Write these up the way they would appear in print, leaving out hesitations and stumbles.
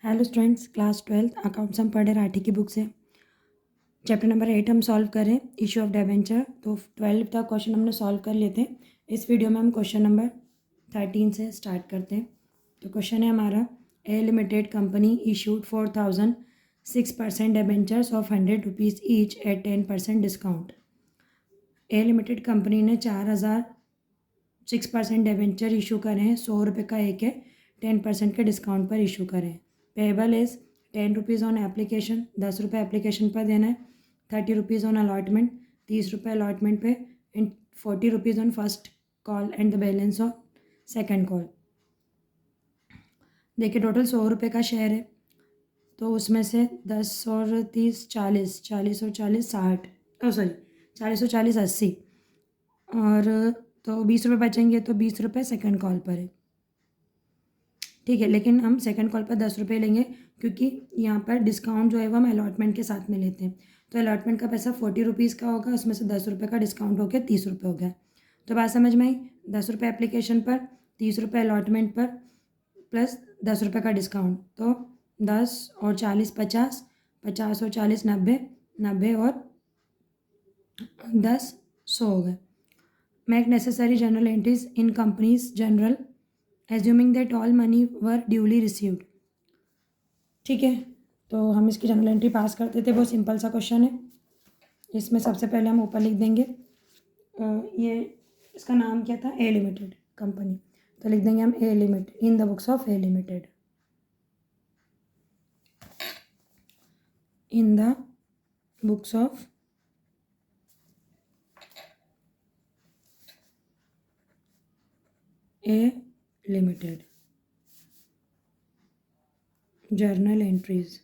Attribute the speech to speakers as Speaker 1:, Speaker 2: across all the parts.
Speaker 1: Hello students, class 12 accounts हम पढ़े राठी की बुक से। चैप्टर नंबर 8 हम सॉल्व करें, इशू ऑफ डिबेंचर। तो 12 तक क्वेश्चन हमने सॉल्व कर लिए थे। इस वीडियो में हम क्वेश्चन नंबर 13 से स्टार्ट करते हैं। तो क्वेश्चन है हमारा, A limited company issued 4000 6% debentures of 100 rupees each at 10% discount. A limited company ने 4000 6% डिबेंचर इशू करें हैं, 100 रुपये का एक है, 10% के डिस्काउंट पर इशू करें। Payable is 10 rupees on application, 10 रुपये एप्लीकेशन पर देना है, 30 रुपीज़ ऑन अलॉटमेंट, 30 रुपये अलॉटमेंट पे, and 40 rupees on first call and the balance on second call. देखिए टोटल 100 रुपये का शेयर है, तो उसमें से 10 और 30 40, 40 और 40 60, सॉरी 40 और 40 80, और तो 20 रुपये बचेंगे, तो 20 रुपये सेकेंड कॉल पर है। ठीक है, लेकिन हम सेकंड कॉल पर 10 रुपये लेंगे, क्योंकि यहाँ पर डिस्काउंट जो है वो हम अलॉटमेंट के साथ में लेते हैं। तो अलॉटमेंट का पैसा 40 रुपीज़ का होगा, उसमें से 10 रुपये का डिस्काउंट हो गया, 30 रुपये हो गया। तो बात समझ में आई? 10 रुपये एप्लीकेशन पर, 30 रुपये अलॉटमेंट पर, प्लस 10 रुपये का डिस्काउंट। तो 10 और 40 50, 50 और 40 90, 90 और 10 100 हो गए। Make necessary general entries in companies general assuming that all money were duly received. ठीक है, तो हम इसकी जनरल एंट्री पास करते थे, बहुत सिंपल सा क्वेश्चन है। इसमें सबसे पहले हम ऊपर लिख देंगे, ये इसका नाम क्या था, ए लिमिटेड कंपनी, तो लिख देंगे हम A limited in the books of A limited, in the books of A limited journal entries.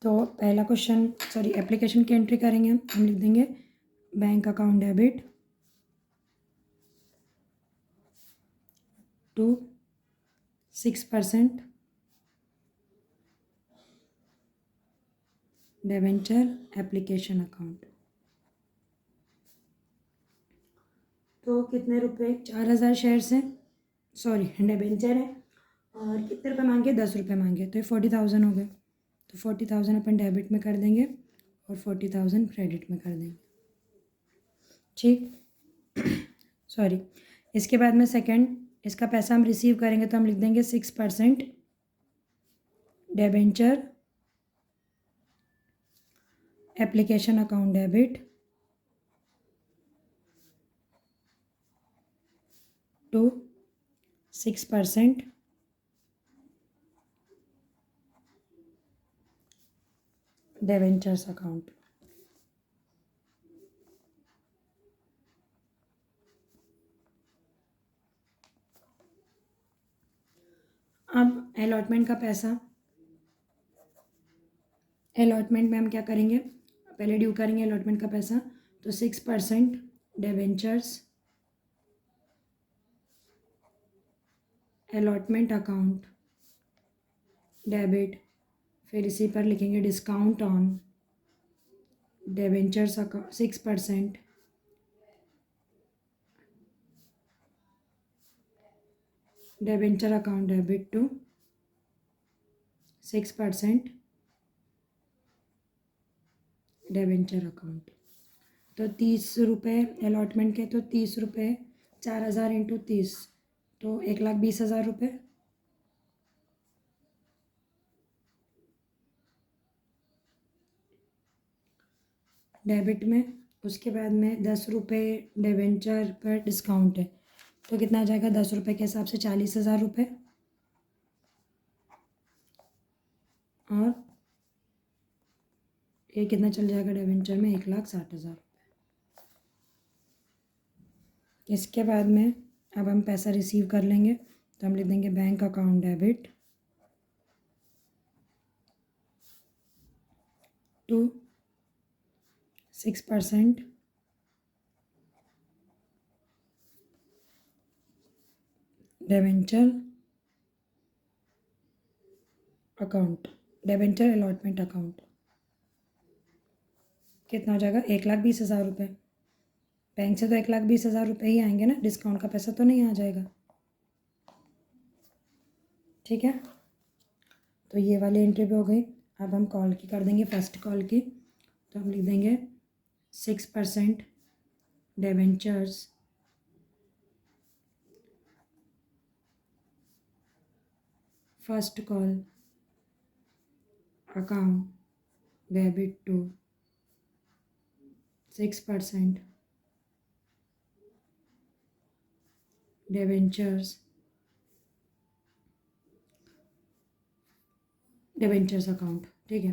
Speaker 1: तो पहला क्वेश्चन, सॉरी एप्लीकेशन की एंट्री करेंगे हम लिख देंगे bank account debit to 6% debenture application account. तो कितने रुपए, 4000 शेयर्स हैं, सॉरी डिबेंचर है, और कितने रुपए मांगे, 10 रुपये मांगे, तो ये 40,000 हो गए। तो 40,000 अपन डेबिट में कर देंगे और 40,000 क्रेडिट में कर देंगे। ठीक, सॉरी। इसके बाद में सेकंड, इसका पैसा हम रिसीव करेंगे, तो हम लिख देंगे 6% debenture application account debit to 6% debentures account. अब अलॉटमेंट का पैसा, अलॉटमेंट में हम क्या करेंगे, पहले ड्यू करेंगे अलॉटमेंट का पैसा, तो 6% डिबेंचर्स अलॉटमेंट अकाउंट डेबिट, फिर इसी पर लिखेंगे discount on debentures account 6% debenture account debit to 6% debenture account. तो 30 रुपये अलॉटमेंट के, तो 30 रुपये 4000 इंटू 30, तो 1,20,000 रुपये। डेबिट में, उसके बाद में 10 रुपये डिबेंचर पर डिस्काउंट है, तो कितना आ जाएगा, 10 रुपये के हिसाब से 40,000 रुपये, और ये कितना चल जाएगा डिबेंचर में, 1,60,000 रुपये। इसके बाद में अब हम पैसा रिसीव कर लेंगे, तो हम लिख देंगे bank account debit to 6% debenture account, debenture allotment account, कितना हो जाएगा? 1,20,000 रुपये। बैंक से तो 1,20,000 रुपये ही आएंगे ना, डिस्काउंट का पैसा तो नहीं आ जाएगा। ठीक है, तो ये वाली एंट्री भी हो गई। अब हम कॉल की कर देंगे, फर्स्ट कॉल की। तो हम लिख देंगे 6% debentures first call account debit to 6% debentures account. ठीक है,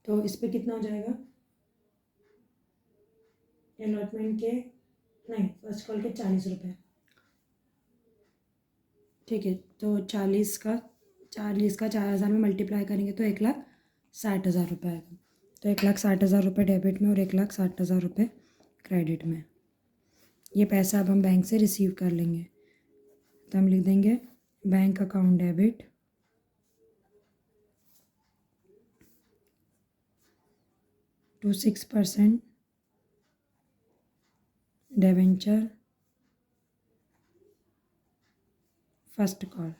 Speaker 1: तो इस पर कितना हो जाएगा? अलॉटमेंट के नहीं, फर्स्ट कॉल के 40 रुपये। ठीक है, तो 40 का 4,000 में मल्टीप्लाई करेंगे तो 1,60,000 रुपये आएगा। तो 1,60,000 रुपये डेबिट में और 1,60,000 रुपये क्रेडिट में। ये पैसा अब हम बैंक से रिसीव कर लेंगे। तो हम लिख देंगे bank account debit to 6% debenture first call.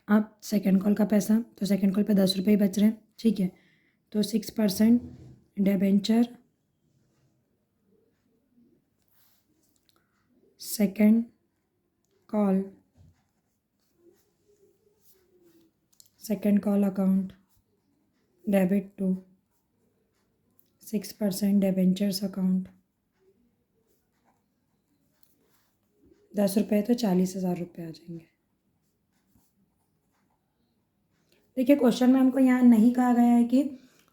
Speaker 1: अब सेकेंड कॉल का पैसा, तो सेकेंड कॉल पे 10 रुपये ही बच रहे हैं। ठीक है, तो 6% debenture second call account debit to 6% debentures account. 10 रुपये तो 40,000 रुपये आ जाएंगे। देखिए, क्वेश्चन में हमको यहाँ नहीं कहा गया है कि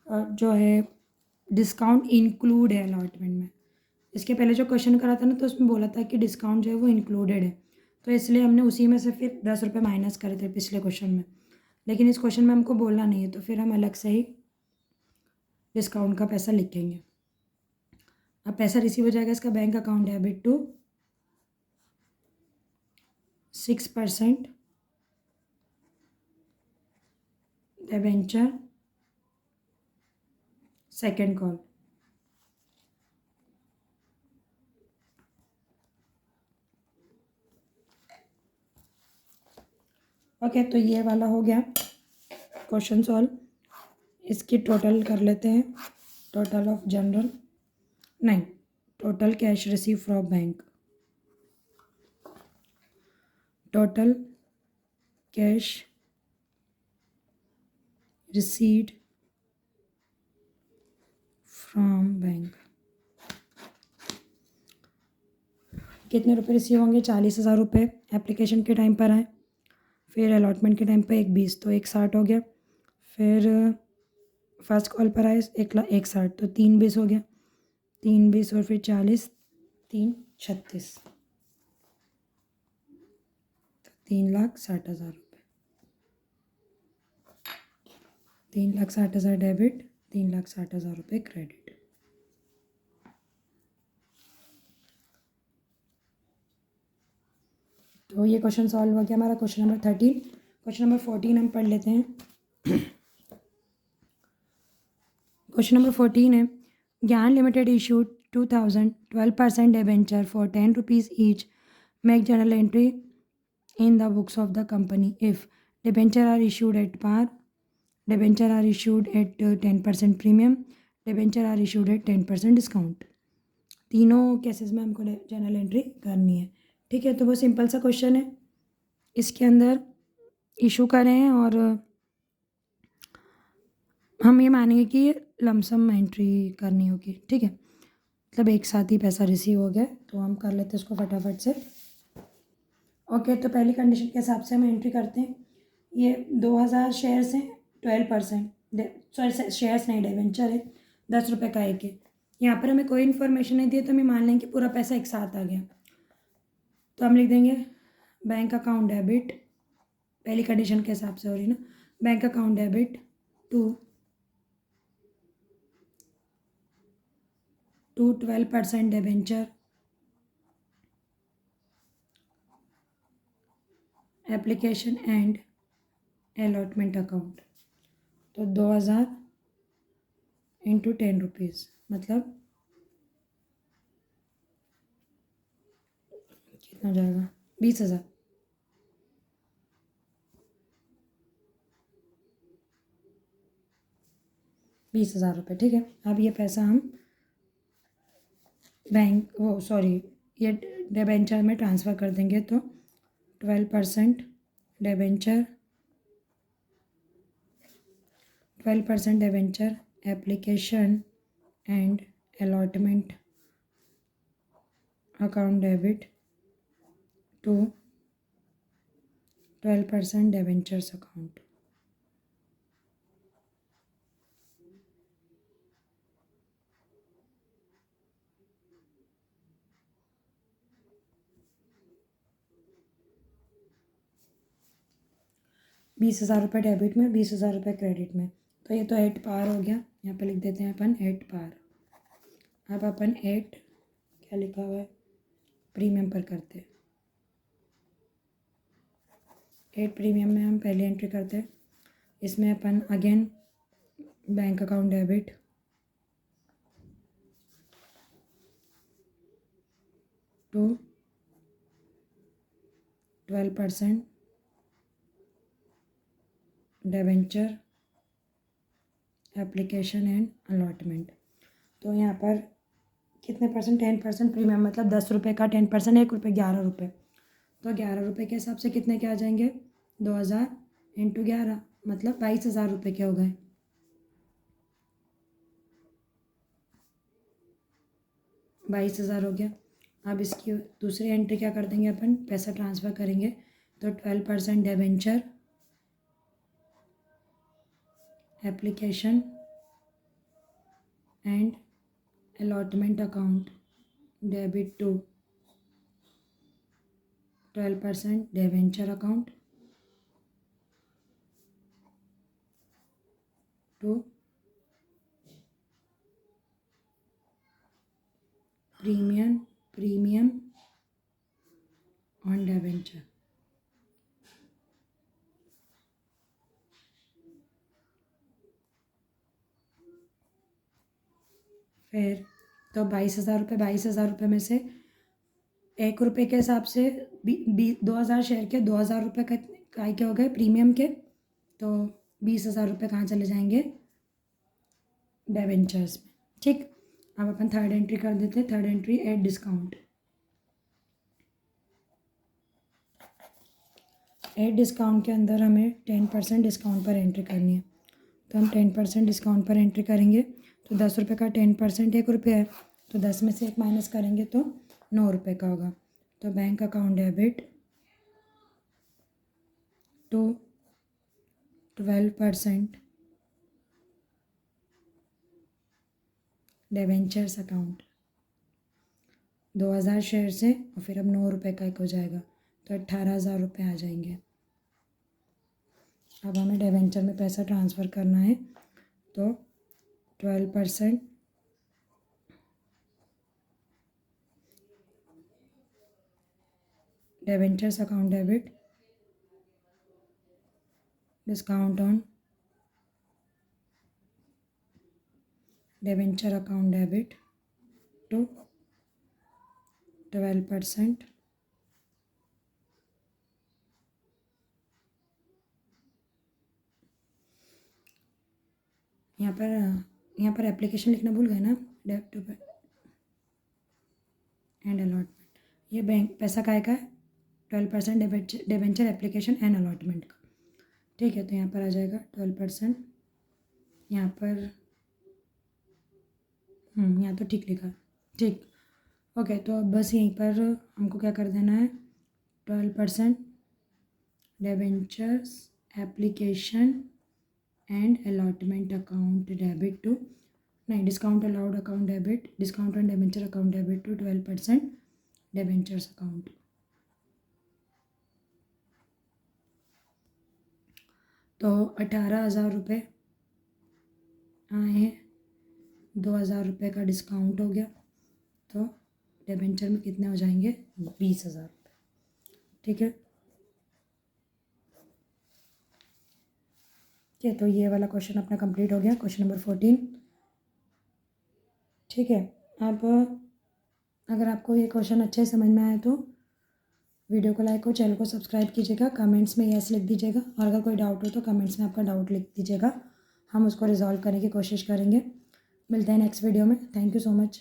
Speaker 1: जो है डिस्काउंट इंक्लूड है अलॉटमेंट में। इसके पहले जो क्वेश्चन करा था ना, तो उसमें बोला था कि डिस्काउंट जो है वो इंक्लूडेड है, तो इसलिए हमने उसी में से फिर 10 रुपये माइनस करे थे पिछले क्वेश्चन में। लेकिन इस क्वेश्चन में हमको बोलना नहीं है, तो फिर हम अलग से ही डिस्काउंट का पैसा लिखेंगे। अब पैसा रिसीव हो जाएगा इसका bank account debit to 6% debenture second call. Okay, तो ये वाला हो गया क्वेश्चन सॉल्व। इसकी टोटल कर लेते हैं। टोटल ऑफ जनरल नहीं, total cash receive from bank, total cash received from bank. कितने रुपए रिसीव होंगे? 40,000 रुपये एप्लीकेशन के टाइम पर आए, फिर अलॉटमेंट के टाइम पर 1,20, तो 1,60 हो गया। फिर फर्स्ट कॉल पर आए 1,60, तो 3,20 हो गया। 3,20 और फिर 40, 3,36, तो 3,60,000 रुपये। 3,60,000 डेबिट, 3,60,000 रुपये क्रेडिट। तो ये क्वेश्चन सॉल्व हो गया हमारा, क्वेश्चन नंबर 13। क्वेश्चन नंबर 14 हम पढ़ लेते हैं। क्वेश्चन नंबर 14 है, ज्ञान limited issued 12% debenture for 10 rupees each, make journal entry in the books of the company if debenture are issued at par, debenture are issued at 10% premium, debenture are issued at 10% discount. तीनों cases में हमको journal entry करनी है। ठीक है, तो वो simple सा क्वेश्चन है। इसके अंदर इशू करें हैं और हम ये मानेंगे कि ये लमसम एंट्री करनी होगी। ठीक है, मतलब एक साथ ही पैसा रिसीव हो गया, तो हम कर लेते हैं इसको फटाफट से। ओके, तो पहली कंडीशन के हिसाब से हम एंट्री करते हैं। ये 2,000 शेयर्स हैं, 12%, सॉरी शेयर्स नहीं, डिबेंचर है, 10 रुपये का एक है। यहाँ पर हमें कोई इन्फॉर्मेशन नहीं दी है, तो हम मान लेंगे कि पूरा पैसा एक साथ आ गया। तो हम लिख देंगे बैंक अकाउंट डेबिट, पहली कंडीशन के हिसाब से हो रही ना, bank account debit to to 12% debenture application and allotment account. तो 2000 इंटू 10 रुपीज़ मतलब कितना हो जाएगा? 20,000। 20,000 रुपये, ठीक है। अब ये पैसा हम ये डिबेंचर में ट्रांसफ़र कर देंगे। तो 12% debenture 12% debenture application and allotment account debit to 12% debentures account. ₹20,000 debit में, ₹20,000 क्रेडिट में। तो ये तो एट पार हो गया, यहाँ पे लिख देते हैं अपन एट पार। अब अपन एट क्या लिखा हुआ है प्रीमियम पर करते हैं। एट प्रीमियम में हम पहले एंट्री करते हैं। इसमें अपन again bank account debit to 12% debenture application and allotment. तो यहाँ पर कितने परसेंट? 10% प्रीमियम मतलब ₹10 का 10% ₹1 ₹11। तो ₹11 के हिसाब से कितने के आ जाएंगे? 2000 इंटू 11 मतलब ₹22,000 के हो गए। ₹22,000 हो गया। अब इसकी दूसरी एंट्री क्या कर देंगे अपन? पैसा ट्रांसफ़र करेंगे। तो 12% debenture application and allotment account debit to 12% debenture account to premium on debenture. फिर तो ₹22,000 में से ₹1 के हिसाब से 2,000 शेयर के ₹2,000 का क्या हो गए प्रीमियम के। तो ₹20,000 कहाँ चले जाएंगे? डिबेंचर्स में, ठीक। अब अपन थर्ड एंट्री कर देते हैं। Third entry at discount. At discount के अंदर हमें 10% डिस्काउंट पर एंट्री करनी है। तो हम 10% डिस्काउंट पर एंट्री करेंगे। तो ₹10 का 10% ₹1 है। तो 10 में से 1 माइनस करेंगे तो ₹9 का होगा। तो bank account debit to 12% debentures account. 2,000 share से और फिर अब ₹9 का एक हो जाएगा। तो ₹18,000 आ जाएंगे। अब हमें डिबेंचर में पैसा ट्रांसफ़र करना है। तो 12% debentures account debit discount on debenture account debit to 12%। यहाँ पर एप्लीकेशन लिखना भूल गए ना, डेबिट एंड अलॉटमेंट। ये बैंक पैसा काय का है? 12% डिबेंचर एप्लीकेशन एंड अलॉटमेंट का, ठीक है। तो यहाँ पर आ जाएगा 12%। यहाँ पर यहाँ तो ठीक लिखा है, ठीक। ओके, तो अब बस यहीं पर हमको क्या कर देना है? 12% debentures application and allotment account debit to नहीं discount allowed account debit discount and debenture account debit to 12% debentures account. तो ₹18,000 आए हैं। ₹2,000 का डिस्काउंट हो गया। तो डिबेंचर में कितने हो जाएंगे 20,000 रुपये। ठीक है, ठीक है, तो ये वाला क्वेश्चन अपना कंप्लीट हो गया, क्वेश्चन नंबर 14। ठीक है, अब अगर आपको ये क्वेश्चन अच्छे से समझ में आया तो वीडियो को लाइक और चैनल को सब्सक्राइब कीजिएगा, कमेंट्स में यस लिख दीजिएगा, और अगर कोई डाउट हो तो कमेंट्स में आपका डाउट लिख दीजिएगा, हम उसको रिजॉल्व करने की कोशिश करेंगे। मिलते हैं नेक्स्ट वीडियो में। Thank you so much.